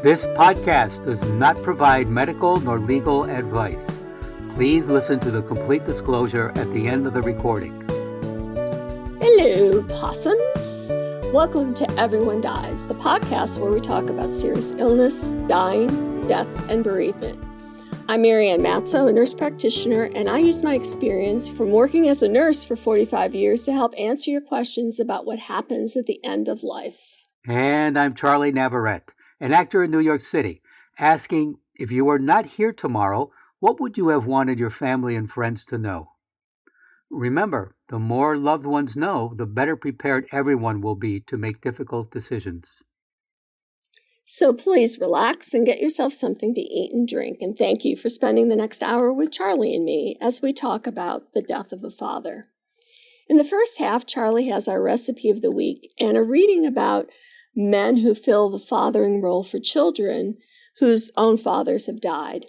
This podcast does not provide medical nor legal advice. Please listen to the complete disclosure at the end of the recording. Hello, possums. Welcome to Everyone Dies, the podcast where we talk about serious illness, dying, death, and bereavement. I'm Marianne, a nurse practitioner, and I use my experience from working as a nurse for 45 years to help answer your questions about what happens at the end of life. And I'm Charlie Navarrete, an actor in New York City, asking, if you were not here tomorrow, what would you have wanted your family and friends to know? Remember, the more loved ones know, the better prepared everyone will be to make difficult decisions. So please relax and get yourself something to eat and drink, and thank you for spending the next hour with Charlie and me as we talk about the death of a father. In the first half, Charlie has our recipe of the week and a reading about men who fill the fathering role for children whose own fathers have died.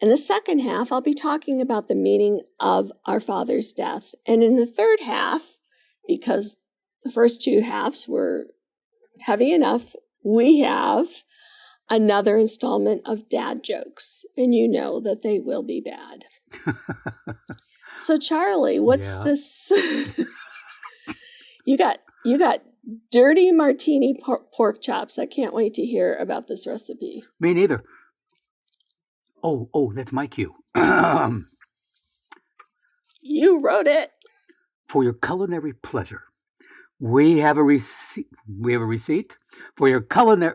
In the second half, I'll be talking about the meaning of our father's death. And in the third half, because the first two halves were heavy enough, we have another installment of dad jokes, and you know that they will be bad. So Charlie, what's this? You got dirty martini pork chops. I can't wait to hear about this recipe. Me neither. Oh, that's my cue. You wrote it. For your culinary pleasure, we have a receipt. For your culinary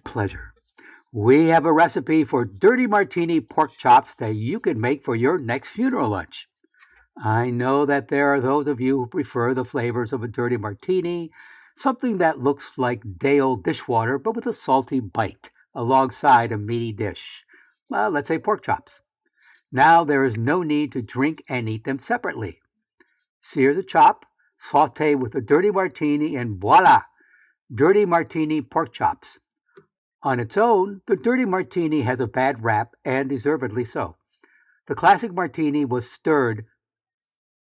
pleasure, we have a recipe for dirty martini pork chops that you can make for your next funeral lunch. I know that there are those of you who prefer the flavors of a dirty martini, something that looks like day-old dishwater but with a salty bite alongside a meaty dish. Well, let's say pork chops. Now there is no need to drink and eat them separately. Sear the chop, saute with a dirty martini, and voila! Dirty martini pork chops. On its own, the dirty martini has a bad rap, and deservedly so. The classic martini was stirred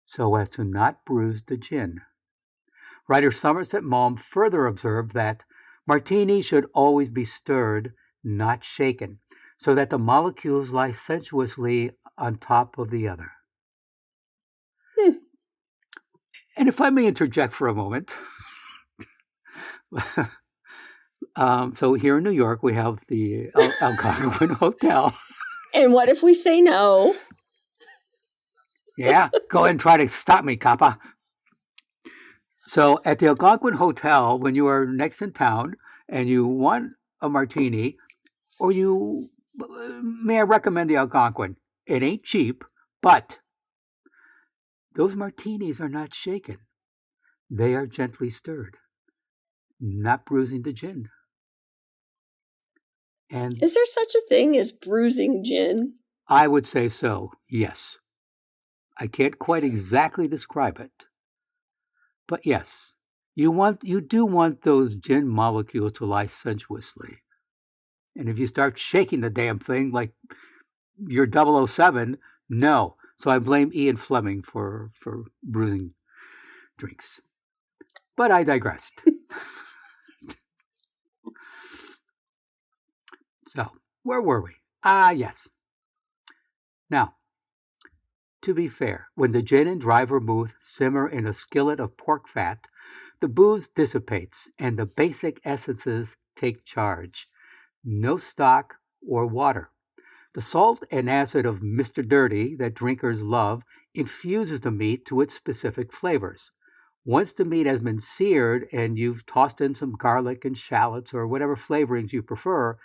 so as to not bruise the gin. Writer Somerset Maugham further observed that martini should always be stirred, not shaken, so that the molecules lie sensuously on top of the other. And if I may interject for a moment, so here in New York, we have the Algonquin Hotel. And what if we say no? Yeah, go ahead and try to stop me, Kappa. So at the Algonquin Hotel, when you are next in town and you want a martini, or may I recommend the Algonquin? It ain't cheap, but those martinis are not shaken. They are gently stirred, not bruising the gin. And is there such a thing as bruising gin? I would say so, yes. I can't quite exactly describe it. But yes, you do want those gin molecules to lie sensuously. And if you start shaking the damn thing like you're 007, no. So I blame Ian Fleming for bruising drinks. But I digressed. So, where were we? Yes. Now, to be fair, when the gin and dry vermouth simmer in a skillet of pork fat, the booze dissipates and the basic essences take charge. No stock or water. The salt and acid of Mr. Dirty that drinkers love infuses the meat to its specific flavors. Once the meat has been seared and you've tossed in some garlic and shallots or whatever flavorings you prefer,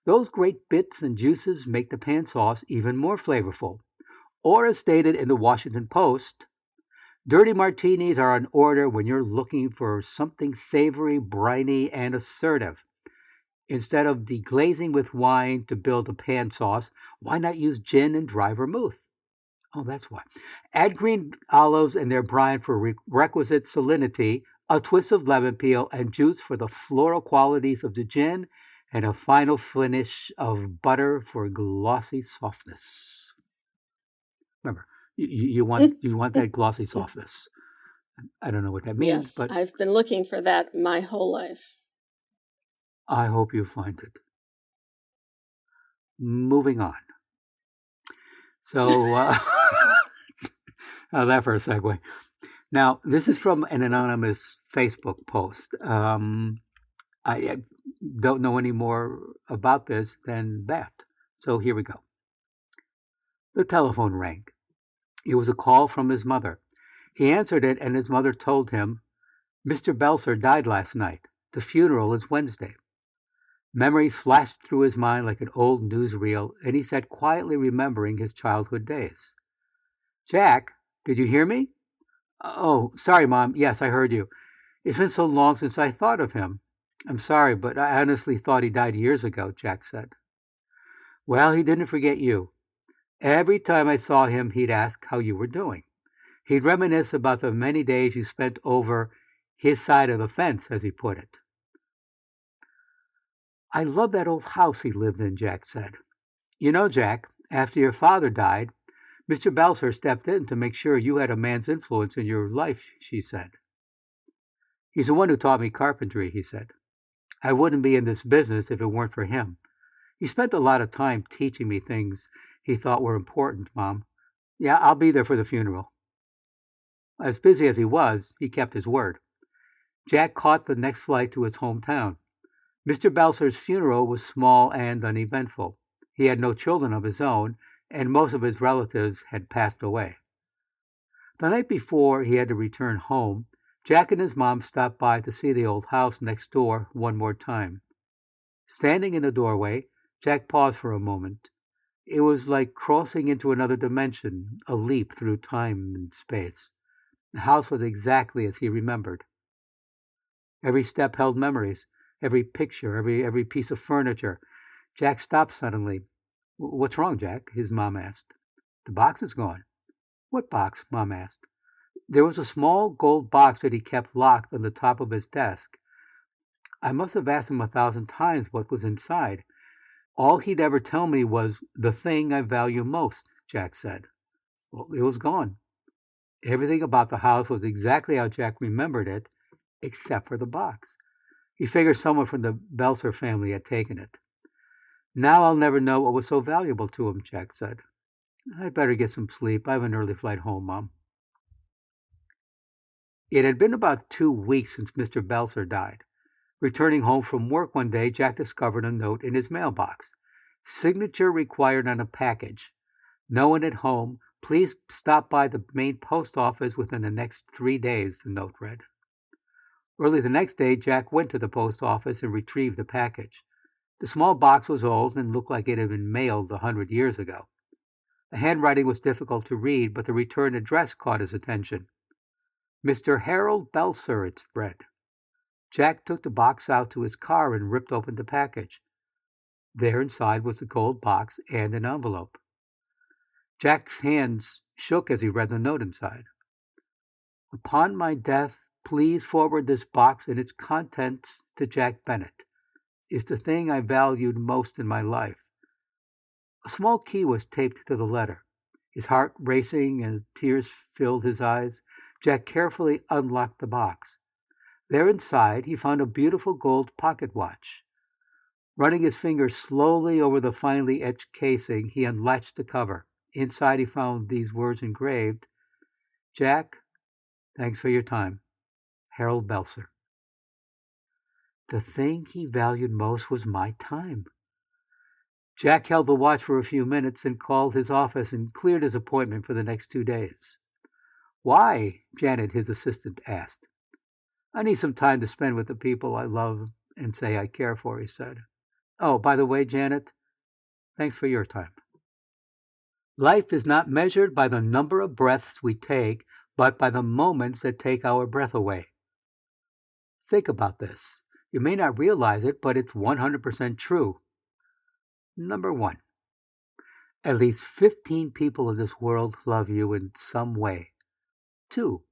those great bits and juices make the pan sauce even more flavorful. Or as stated in the Washington Post, dirty martinis are in order when you're looking for something savory, briny, and assertive. Instead of deglazing with wine to build a pan sauce, why not use gin and dry vermouth? Oh, that's why. Add green olives and their brine for requisite salinity, a twist of lemon peel, and juice for the floral qualities of the gin, and a final finish of butter for glossy softness. Remember, you want that glossy softness. I don't know what that means, Yes, but I've been looking for that my whole life. I hope you find it. Moving on. So, that for a segue. Now, this is from an anonymous Facebook post. I don't know any more about this than that. So here we go. The telephone rang. It was a call from his mother. He answered it, and his mother told him, Mr. Belser died last night. The funeral is Wednesday. Memories flashed through his mind like an old newsreel, and he sat quietly remembering his childhood days. Jack, did you hear me? Oh, sorry, Mom. Yes, I heard you. It's been so long since I thought of him. I'm sorry, but I honestly thought he died years ago, Jack said. Well, he didn't forget you. Every time I saw him, he'd ask how you were doing. He'd reminisce about the many days you spent over his side of the fence, as he put it. I love that old house he lived in, Jack said. You know, Jack, after your father died, Mr. Belser stepped in to make sure you had a man's influence in your life, she said. He's the one who taught me carpentry, he said. I wouldn't be in this business if it weren't for him. He spent a lot of time teaching me things he thought were important, Mom. Yeah, I'll be there for the funeral. As busy as he was, he kept his word. Jack caught the next flight to his hometown. Mr. Belser's funeral was small and uneventful. He had no children of his own, and most of his relatives had passed away. The night before he had to return home, Jack and his mom stopped by to see the old house next door one more time. Standing in the doorway, Jack paused for a moment. It was like crossing into another dimension, a leap through time and space. The house was exactly as he remembered. Every step held memories, every picture, every piece of furniture. Jack stopped suddenly. What's wrong, Jack? His mom asked. The box is gone. What box? Mom asked. There was a small gold box that he kept locked on the top of his desk. I must have asked him 1,000 times what was inside. All he'd ever tell me was the thing I value most, Jack said. Well, it was gone. Everything about the house was exactly how Jack remembered it, except for the box. He figured someone from the Belser family had taken it. Now I'll never know what was so valuable to him, Jack said. I'd better get some sleep. I have an early flight home, Mom. It had been about 2 weeks since Mr. Belser died. Returning home from work one day, Jack discovered a note in his mailbox. Signature required on a package. No one at home. Please stop by the main post office within the next 3 days, the note read. Early the next day, Jack went to the post office and retrieved the package. The small box was old and looked like it had been mailed 100 years ago. The handwriting was difficult to read, but the return address caught his attention. Mr. Harold Belser, it read. Jack took the box out to his car and ripped open the package. There inside was the gold box and an envelope. Jack's hands shook as he read the note inside. Upon my death, please forward this box and its contents to Jack Bennett. It's the thing I valued most in my life. A small key was taped to the letter. His heart racing and tears filled his eyes, Jack carefully unlocked the box. There inside, he found a beautiful gold pocket watch. Running his fingers slowly over the finely etched casing, he unlatched the cover. Inside, he found these words engraved, Jack, thanks for your time. Harold Belser. The thing he valued most was my time. Jack held the watch for a few minutes and called his office and cleared his appointment for the next 2 days. Why? Janet, his assistant, asked. I need some time to spend with the people I love and say I care for, he said. Oh, by the way, Janet, thanks for your time. Life is not measured by the number of breaths we take, but by the moments that take our breath away. Think about this. You may not realize it, but it's 100% true. Number 1. At least 15 people in this world love you in some way. 2.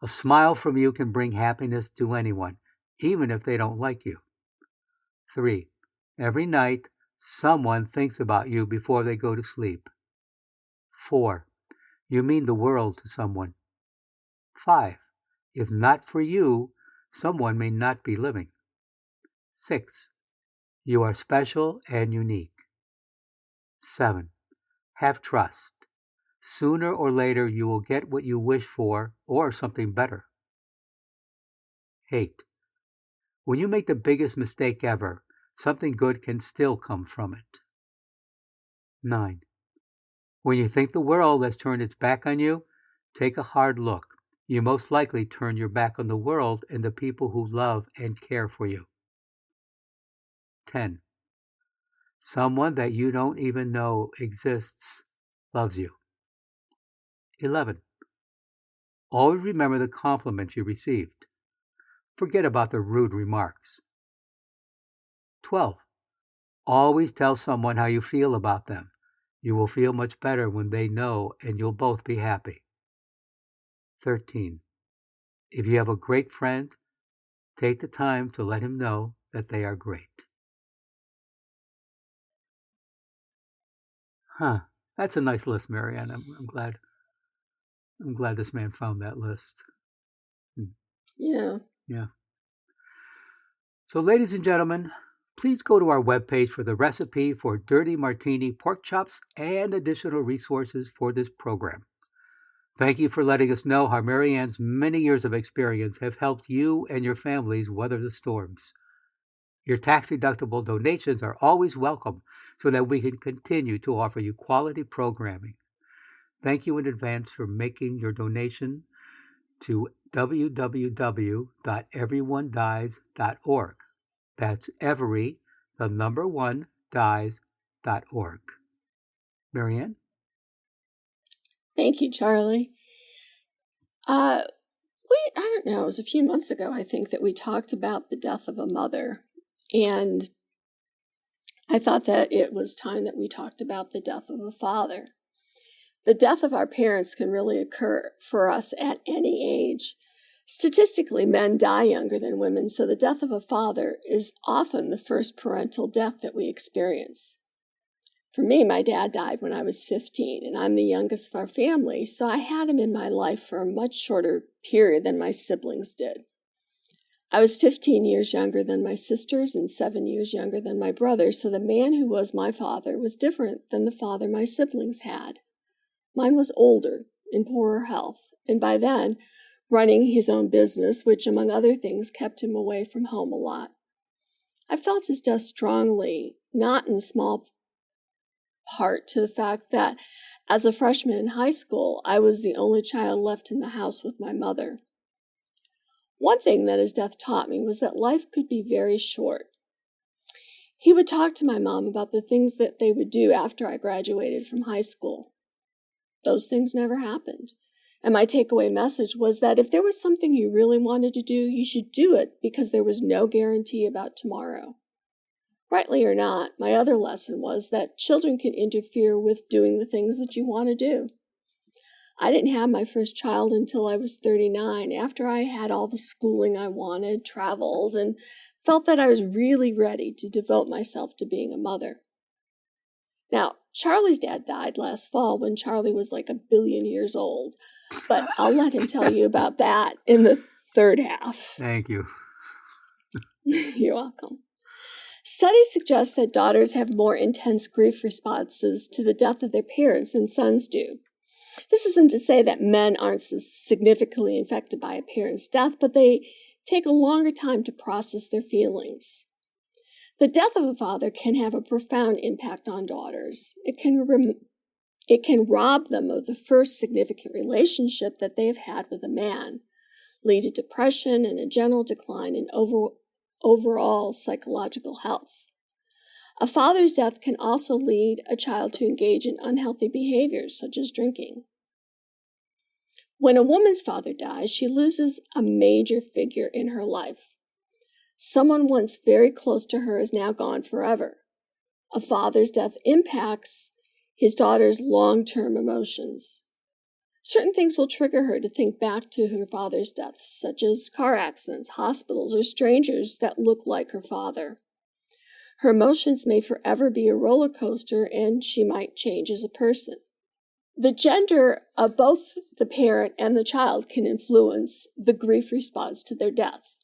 A smile from you can bring happiness to anyone, even if they don't like you. 3. Every night, someone thinks about you before they go to sleep. 4. You mean the world to someone. 5. If not for you, someone may not be living. 6. You are special and unique. 7. Have trust. Sooner or later you will get what you wish for or something better. 8. When you make the biggest mistake ever, something good can still come from it. 9. When you think the world has turned its back on you, take a hard look. You most likely turn your back on the world and the people who love and care for you. 10. Someone that you don't even know exists loves you. 11. Always remember the compliments you received. Forget about the rude remarks. 12. Always tell someone how you feel about them. You will feel much better when they know, and you'll both be happy. 13. If you have a great friend, take the time to let him know that they are great. That's a nice list, Marianne. I'm glad this man found that list. Yeah. So, ladies and gentlemen, please go to our webpage for the recipe for dirty martini pork chops and additional resources for this program. Thank you for letting us know how Marianne's many years of experience have helped you and your families weather the storms. Your tax-deductible donations are always welcome so that we can continue to offer you quality programming. Thank you in advance for making your donation to www.everyonedies.org. That's every, the number one, dies.org. Marianne? Thank you, Charlie. I don't know, it was a few months ago, I think, that we talked about the death of a mother. And I thought that it was time that we talked about the death of a father. The death of our parents can really occur for us at any age. Statistically, men die younger than women, so the death of a father is often the first parental death that we experience. For me, my dad died when I was 15, and I'm the youngest of our family, so I had him in my life for a much shorter period than my siblings did. I was 15 years younger than my sisters and 7 years younger than my brother, so the man who was my father was different than the father my siblings had. Mine was older, in poorer health, and by then, running his own business, which, among other things, kept him away from home a lot. I felt his death strongly, not in small part to the fact that, as a freshman in high school, I was the only child left in the house with my mother. One thing that his death taught me was that life could be very short. He would talk to my mom about the things that they would do after I graduated from high school. Those things never happened. And my takeaway message was that if there was something you really wanted to do, you should do it because there was no guarantee about tomorrow. Rightly or not, my other lesson was that children can interfere with doing the things that you want to do. I didn't have my first child until I was 39, after I had all the schooling I wanted, traveled, and felt that I was really ready to devote myself to being a mother. Now, Charlie's dad died last fall when Charlie was like 1 billion years old, but I'll let him tell you about that in the third half. Thank you. You're welcome. Studies suggest that daughters have more intense grief responses to the death of their parents than sons do. This isn't to say that men aren't significantly affected by a parent's death, but they take a longer time to process their feelings. The death of a father can have a profound impact on daughters. It can rob them of the first significant relationship that they have had with a man, lead to depression and a general decline in overall psychological health. A father's death can also lead a child to engage in unhealthy behaviors, such as drinking. When a woman's father dies, she loses a major figure in her life. Someone once very close to her is now gone forever. A father's death impacts his daughter's long-term emotions. Certain things will trigger her to think back to her father's death, such as car accidents, hospitals, or strangers that look like her father. Her emotions may forever be a roller coaster, and she might change as a person. The gender of both the parent and the child can influence the grief response to their death.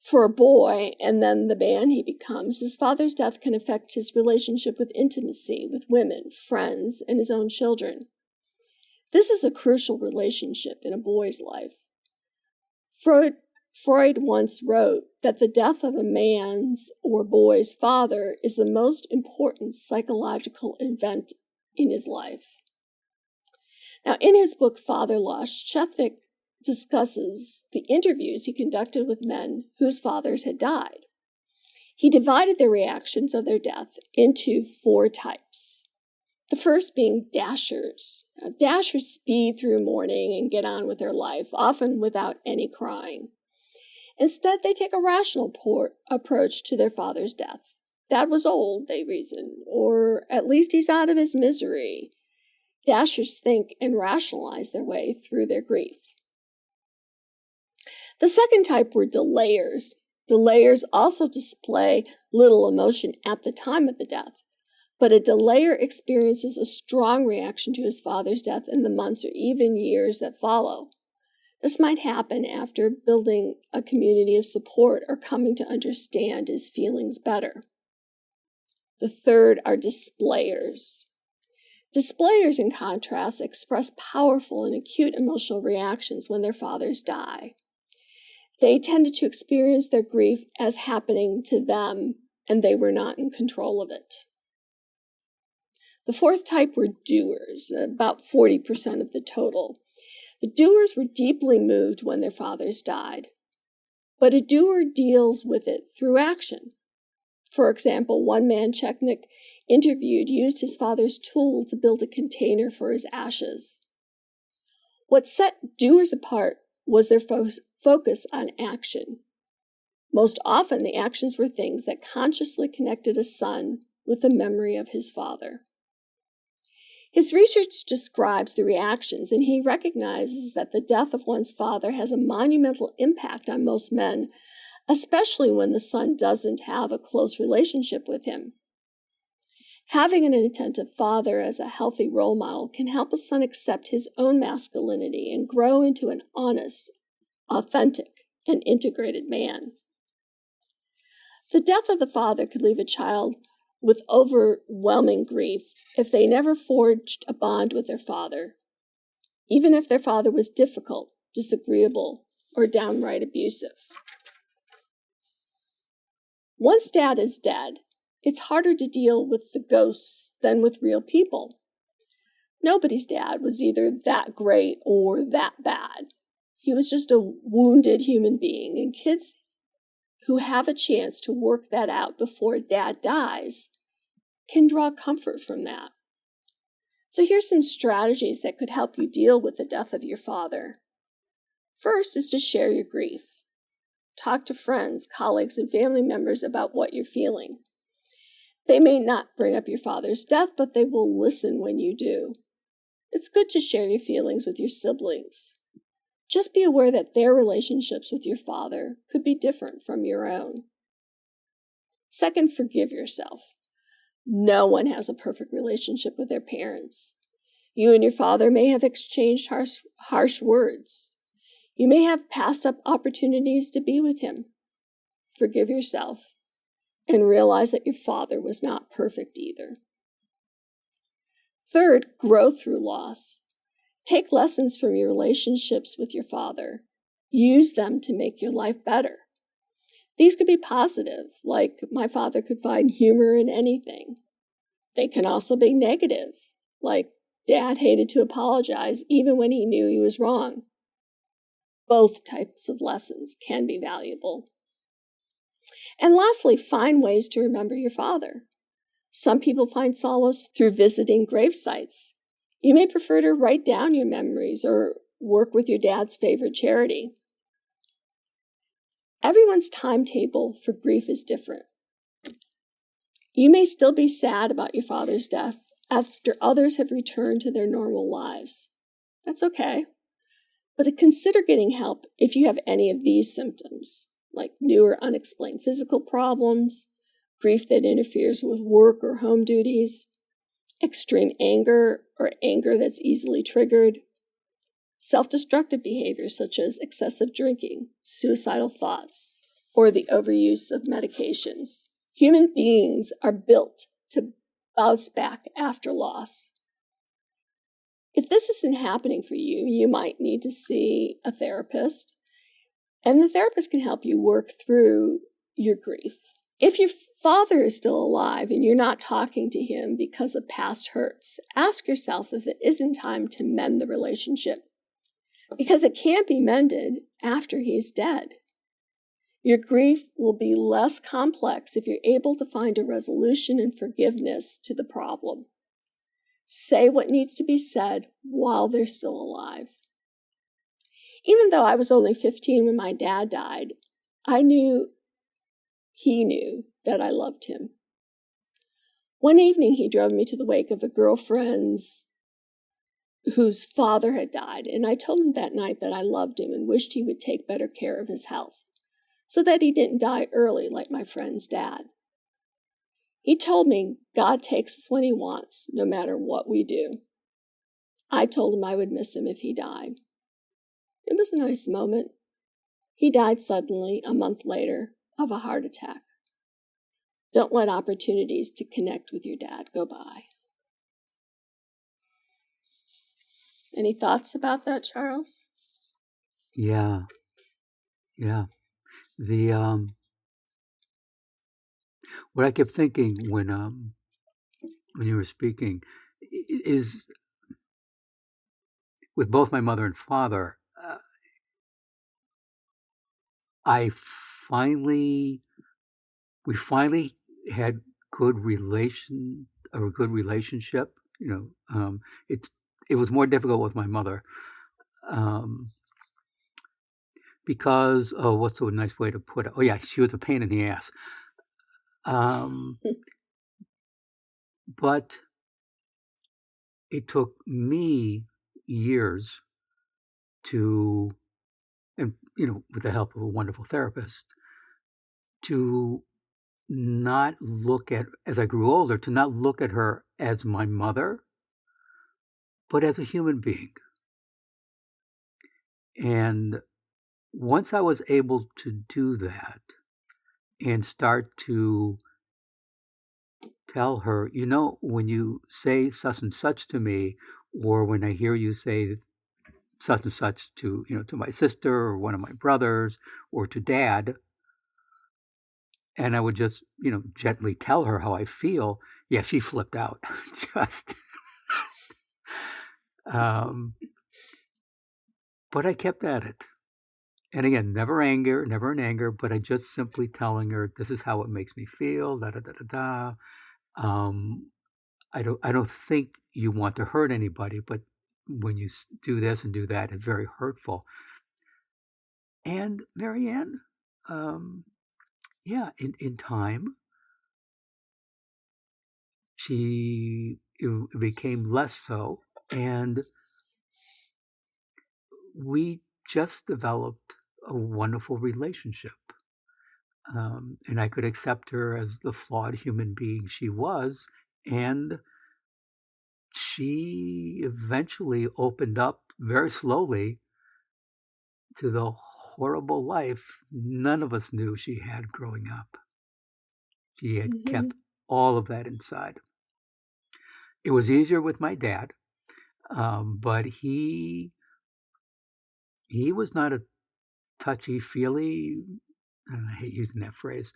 For a boy, and then the man he becomes, his father's death can affect his relationship with intimacy, with women, friends, and his own children. This is a crucial relationship in a boy's life. Freud once wrote that the death of a man's or boy's father is the most important psychological event in his life. Now, in his book Fatherlust, Shethik discusses the interviews he conducted with men whose fathers had died. He divided their reactions of their death into 4 types. The first being dashers. Now, dashers speed through mourning and get on with their life, often without any crying. Instead, they take a rational approach to their father's death. Dad was old, they reason, or at least he's out of his misery. Dashers think and rationalize their way through their grief. The second type were delayers. Delayers also display little emotion at the time of the death, but a delayer experiences a strong reaction to his father's death in the months or even years that follow. This might happen after building a community of support or coming to understand his feelings better. The third are displayers. Displayers, in contrast, express powerful and acute emotional reactions when their fathers die. They tended to experience their grief as happening to them, and they were not in control of it. The fourth type were doers, about 40% of the total. The doers were deeply moved when their fathers died, but a doer deals with it through action. For example, one man Chechnik interviewed used his father's tool to build a container for his ashes. What set doers apart was their focus on action. Most often, the actions were things that consciously connected a son with the memory of his father. His research describes the reactions, and he recognizes that the death of one's father has a monumental impact on most men, especially when the son doesn't have a close relationship with him. Having an attentive father as a healthy role model can help a son accept his own masculinity and grow into an honest, authentic, and integrated man. The death of the father could leave a child with overwhelming grief if they never forged a bond with their father, even if their father was difficult, disagreeable, or downright abusive. Once dad is dead, it's harder to deal with the ghosts than with real people. Nobody's dad was either that great or that bad. He was just a wounded human being, and kids who have a chance to work that out before dad dies can draw comfort from that. So here's some strategies that could help you deal with the death of your father. First is to share your grief. Talk to friends, colleagues, and family members about what you're feeling. They may not bring up your father's death, but they will listen when you do. It's good to share your feelings with your siblings. Just be aware that their relationships with your father could be different from your own. Second, forgive yourself. No one has a perfect relationship with their parents. You and your father may have exchanged harsh words. You may have passed up opportunities to be with him. Forgive yourself and realize that your father was not perfect either. Third, grow through loss. Take lessons from your relationships with your father. Use them to make your life better. These could be positive, like my father could find humor in anything. They can also be negative, like dad hated to apologize even when he knew he was wrong. Both types of lessons can be valuable. And lastly, find ways to remember your father. Some people find solace through visiting grave sites. You may prefer to write down your memories or work with your dad's favorite charity. Everyone's timetable for grief is different. You may still be sad about your father's death after others have returned to their normal lives. That's okay. But consider getting help if you have any of these symptoms, like new or unexplained physical problems, grief that interferes with work or home duties, extreme anger or anger that's easily triggered, self-destructive behaviors such as excessive drinking, suicidal thoughts, or the overuse of medications. Human beings are built to bounce back after loss. If this isn't happening for you, you might need to see a therapist, and the therapist can help you work through your grief. If your father is still alive and you're not talking to him because of past hurts, ask yourself if it isn't time to mend the relationship, because it can't be mended after he's dead. Your grief will be less complex if you're able to find a resolution and forgiveness to the problem. Say what needs to be said while they're still alive. Even though I was only 15 when my dad died, he knew that I loved him. One evening, he drove me to the wake of a girlfriend's whose father had died, and I told him that night that I loved him and wished he would take better care of his health, so that he didn't die early like my friend's dad. He told me God takes us when he wants, no matter what we do. I told him I would miss him if he died. It was a nice moment. He died suddenly a month later of a heart attack. Don't let opportunities to connect with your dad go by. Any thoughts about that, Charles? Yeah. The what I kept thinking when you were speaking is with both my mother and father, we finally had a good relationship. It was more difficult with my mother. Because, what's a nice way to put it? Oh, yeah, she was a pain in the ass. But it took me years and with the help of a wonderful therapist, to not look at, as I grew older, to not look at her as my mother, but as a human being. And once I was able to do that and start to tell her, when you say such and such to me, or when I hear you say such and such to my sister or one of my brothers or to Dad, and I would just, gently tell her how I feel. Yeah, she flipped out. Just, but I kept at it. And again, never in anger, but I just simply telling her, this is how it makes me feel, da-da-da-da-da. I don't think you want to hurt anybody, but when you do this and do that, it's very hurtful. And Marianne, in time, it became less so, and we just developed a wonderful relationship. And I could accept her as the flawed human being she was, and she eventually opened up very slowly to the horrible life none of us knew she had growing up. She had kept all of that inside. It was easier with my dad, but he was not a touchy-feely, I hate using that phrase.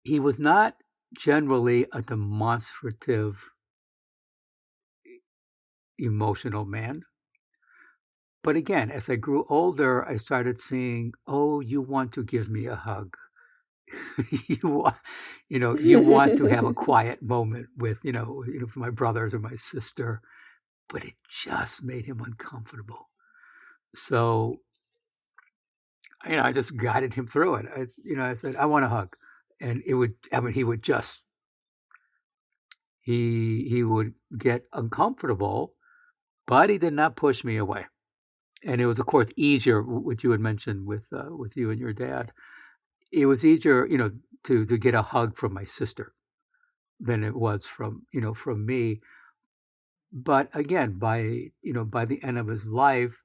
He was not generally a demonstrative, emotional man. But again, as I grew older, I started seeing, oh, you want to give me a hug. you want to have a quiet moment with, my brothers or my sister. But it just made him uncomfortable. So, I just guided him through it. I said, I want a hug. And he would get uncomfortable, but he did not push me away. And it was, of course, easier, what you had mentioned with you and your dad. It was easier, to get a hug from my sister. than it was from me. But again, by the end of his life,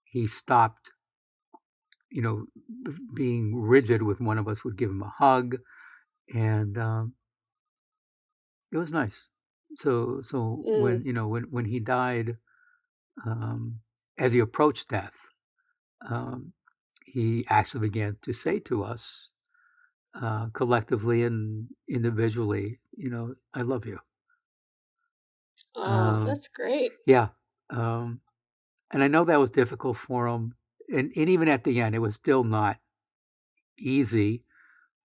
he stopped, being rigid with one of us would give him a hug, and it was nice. So when when he died, as he approached death, um, he actually began to say to us, collectively and individually, I love you. Oh, that's great. Yeah. Um, and I know that was difficult for him. And even at the end, it was still not easy,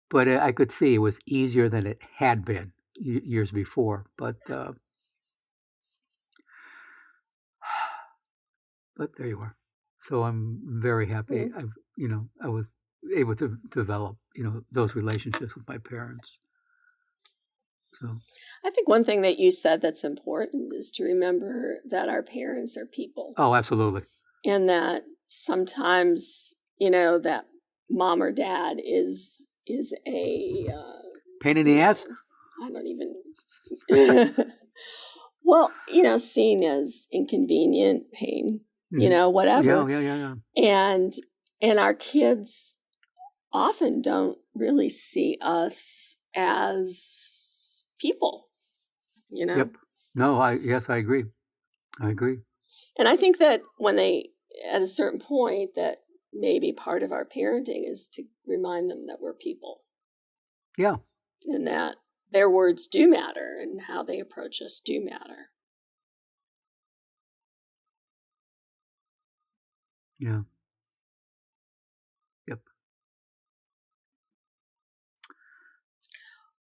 but I could see it was easier than it had been years before. But there you are. So I'm very happy. I was able to develop, those relationships with my parents. So I think one thing that you said that's important is to remember that our parents are people. Oh, absolutely. And that sometimes, that mom or dad is a pain in the ass. I don't even. Well, seen as inconvenient, pain, whatever. Yeah. And our kids often don't really see us as people, Yep. No, I agree. And I think that when they, at a certain point, that maybe part of our parenting is to remind them that we're people. Yeah. And that their words do matter and how they approach us do matter. Yeah. Yep.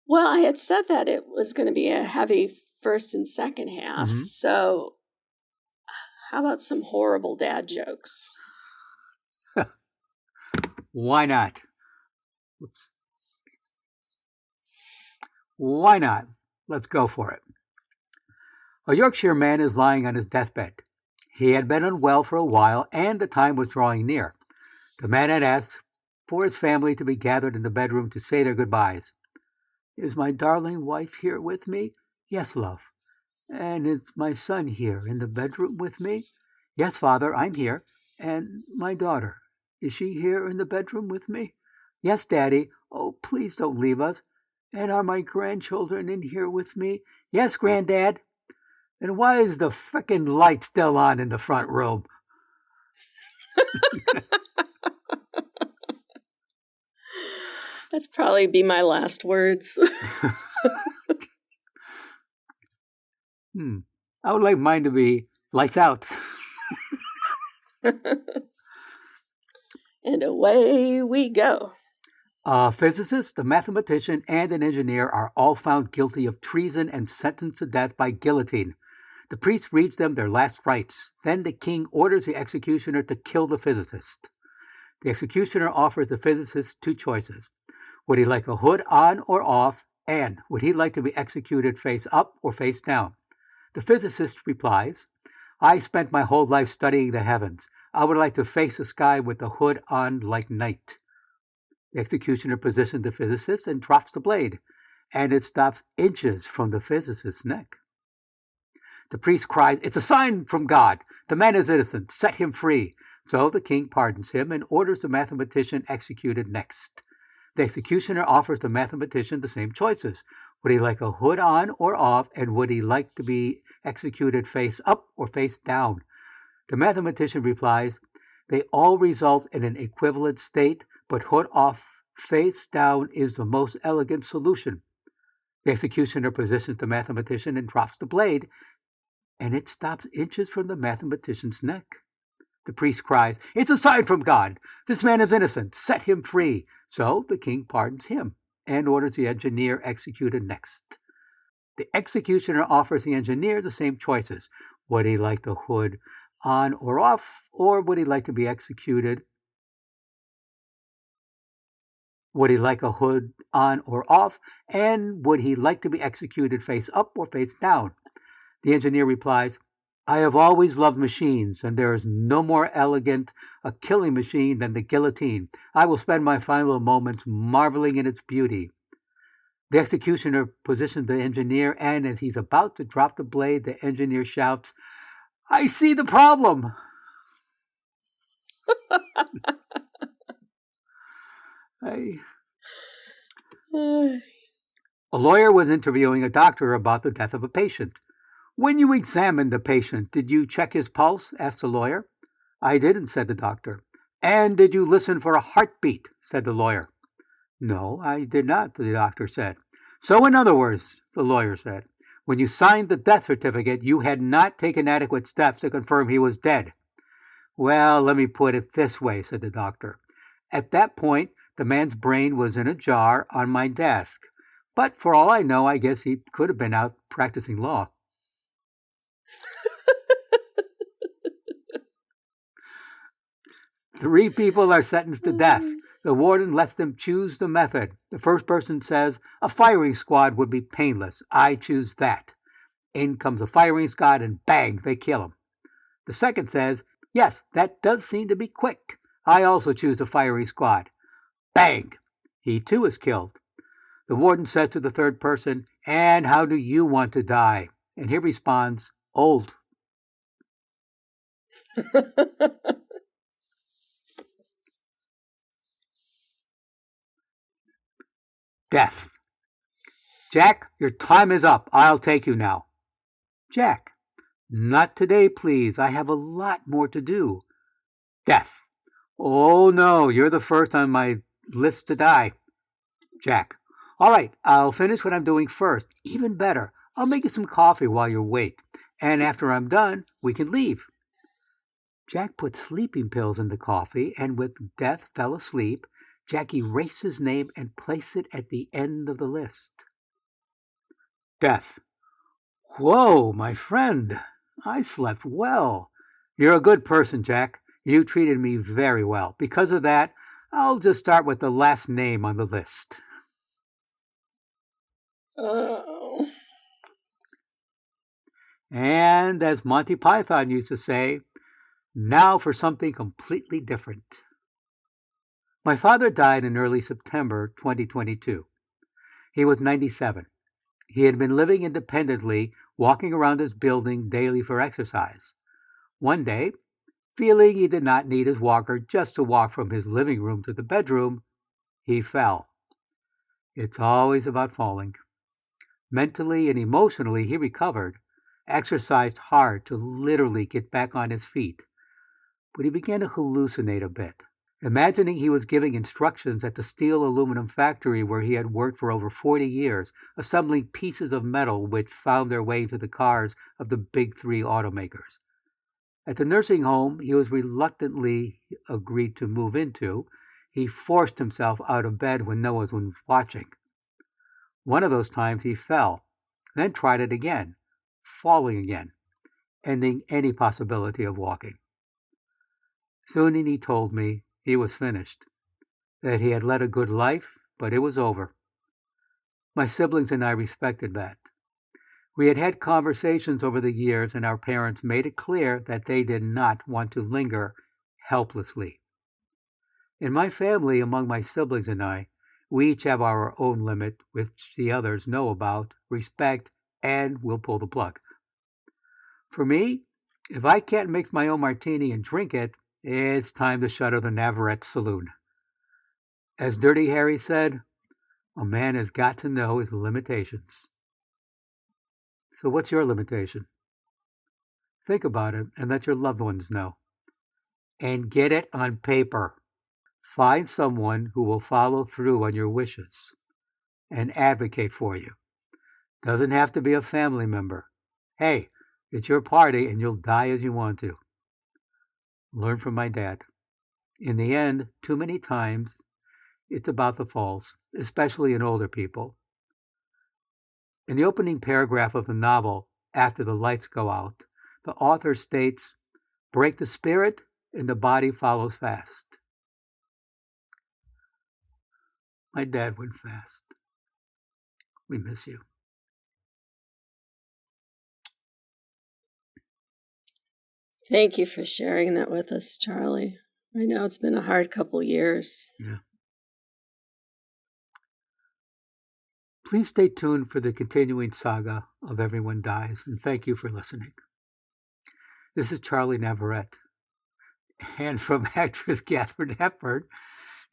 Well, I had said that it was going to be a heavy first and second half. Mhm. So how about some horrible dad jokes? Why not? Oops. Why not? Let's go for it. A Yorkshire man is lying on his deathbed. He had been unwell for a while, and the time was drawing near. The man had asked for his family to be gathered in the bedroom to say their goodbyes. Is my darling wife here with me? Yes, love. And is my son here in the bedroom with me? Yes, father, I'm here. And my daughter, is she here in the bedroom with me? Yes, Daddy. Oh, please don't leave us. And are my grandchildren in here with me? Yes, Granddad. And why is the frickin' light still on in the front room? That's probably be my last words. I would like mine to be lights out. And away we go. A physicist, a mathematician, and an engineer are all found guilty of treason and sentenced to death by guillotine. The priest reads them their last rites. Then the king orders the executioner to kill the physicist. The executioner offers the physicist two choices. Would he like a hood on or off? And would he like to be executed face up or face down? The physicist replies, I spent my whole life studying the heavens. I would like to face the sky with the hood on like night. The executioner positions the physicist and drops the blade, and it stops inches from the physicist's neck. The priest cries, It's a sign from God. The man is innocent. Set him free. So the king pardons him and orders the mathematician executed next. The executioner offers the mathematician the same choices. Would he like a hood on or off, and would he like to be executed face up or face down? The mathematician replies, They all result in an equivalent state, but hood off, face down is the most elegant solution. The executioner positions the mathematician and drops the blade, and it stops inches from the mathematician's neck. The priest cries, It's a sign from God. This man is innocent. Set him free. So the king pardons him and orders the engineer executed next. The executioner offers the engineer the same choices. Would he like the hood on or off, or would he like to be executed? Would he like a hood on or off, and would he like to be executed face up or face down? The engineer replies, I have always loved machines, and there is no more elegant a killing machine than the guillotine. I will spend my final moments marveling in its beauty. The executioner positions the engineer, and as he's about to drop the blade, the engineer shouts, "I see the problem!" A lawyer was interviewing a doctor about the death of a patient. "When you examined the patient, did you check his pulse?" asked the lawyer. "I didn't," said the doctor. "And did you listen for a heartbeat?" said the lawyer. "No, I did not," the doctor said. "So in other words," the lawyer said, "when you signed the death certificate, you had not taken adequate steps to confirm he was dead." "Well, let me put it this way," said the doctor. "At that point, the man's brain was in a jar on my desk. But for all I know, I guess he could have been out practicing law." Three people are sentenced to death. The warden lets them choose the method. The first person says, "A firing squad would be painless. I choose that." In comes a firing squad and bang, they kill him. The second says, "Yes, that does seem to be quick. I also choose a firing squad." Bang! He too is killed. The warden says to the third person, "And how do you want to die?" And he responds, "Old." Death. "Jack, your time is up. I'll take you now." Jack, "Not today, please. I have a lot more to do." Death, "Oh no, you're the first on my list to die." Jack, "All right, I'll finish what I'm doing first. Even better, I'll make you some coffee while you wait. And after I'm done, we can leave." Jack put sleeping pills in the coffee, and with Death fell asleep, Jack erased his name and placed it at the end of the list. Death, "Whoa, my friend, I slept well. You're a good person, Jack. You treated me very well. Because of that, I'll just start with the last name on the list." Oh. And as Monty Python used to say, now for something completely different. My father died in early September 2022. He was 97. He had been living independently, walking around his building daily for exercise. One day, feeling he did not need his walker just to walk from his living room to the bedroom, he fell. It's always about falling. Mentally and emotionally, he recovered, exercised hard to literally get back on his feet. But he began to hallucinate a bit, imagining he was giving instructions at the steel aluminum factory where he had worked for over 40 years, assembling pieces of metal which found their way into the cars of the big three automakers. At the nursing home he was reluctantly agreed to move into, he forced himself out of bed when no one was watching. One of those times he fell, then tried it again, falling again, ending any possibility of walking. Soon he told me he was finished, that he had led a good life, but it was over. My siblings and I respected that. We had had conversations over the years, and our parents made it clear that they did not want to linger helplessly. In my family, among my siblings and I, we each have our own limit, which the others know about, respect, and will pull the plug. For me, if I can't mix my own martini and drink it, it's time to shutter the Navarrete Saloon. As Dirty Harry said, a man has got to know his limitations. So what's your limitation? Think about it and let your loved ones know. And get it on paper. Find someone who will follow through on your wishes and advocate for you. Doesn't have to be a family member. Hey, it's your party and you'll die as you want to. Learn from my dad. In the end, too many times, it's about the falls, especially in older people. In the opening paragraph of the novel, After the Lights Go Out, the author states, "Break the spirit and the body follows fast." My dad went fast. We miss you. Thank you for sharing that with us, Charlie. I know it's been a hard couple years. Yeah. Please stay tuned for the continuing saga of Everyone Dies, and thank you for listening. This is Charlie Navarrete, and from actress Katharine Hepburn,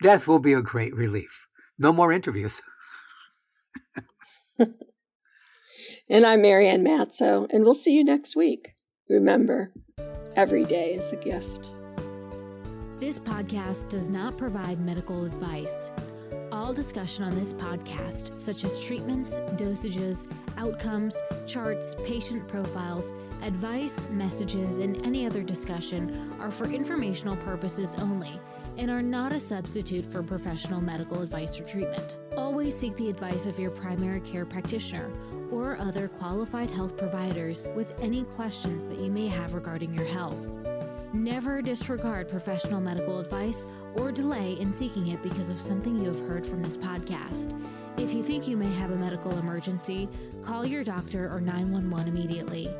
death will be a great relief. No more interviews. And I'm Marianne Matzo, and we'll see you next week. Remember, every day is a gift. This podcast does not provide medical advice. All discussion on this podcast, such as treatments, dosages, outcomes, charts, patient profiles, advice, messages, and any other discussion are for informational purposes only and are not a substitute for professional medical advice or treatment. Always seek the advice of your primary care practitioner or other qualified health providers with any questions that you may have regarding your health. Never disregard professional medical advice or delay in seeking it because of something you have heard from this podcast. If you think you may have a medical emergency, call your doctor or 911 immediately.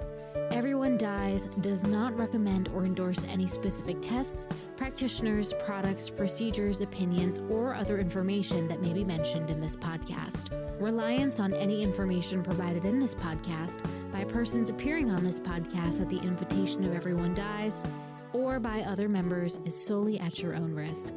Everyone Dies does not recommend or endorse any specific tests, practitioners, products, procedures, opinions, or other information that may be mentioned in this podcast. Reliance on any information provided in this podcast by persons appearing on this podcast at the invitation of Everyone Dies or by other members is solely at your own risk.